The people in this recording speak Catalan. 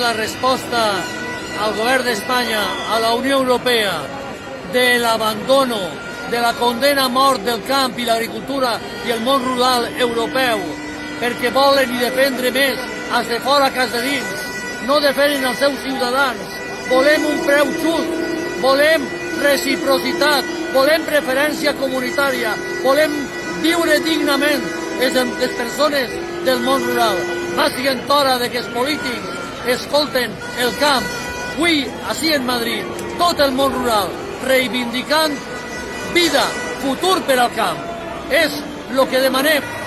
la resposta al govern d'Espanya, a la Unió Europea, de l'abandono, de la condena a mort del camp i l'agricultura i el món rural europeu, perquè volen i defendre més els de fora que els de dins, no defenen els seus ciutadans. Volem un preu just, volem reciprocitat, volem preferència comunitària, volem viure dignament les persones del món rural. Va sent hora de que els polítics escolten el camp. Avui, així en Madrid, tot el món rural reivindicant vida, futur per al camp. És el que demanem.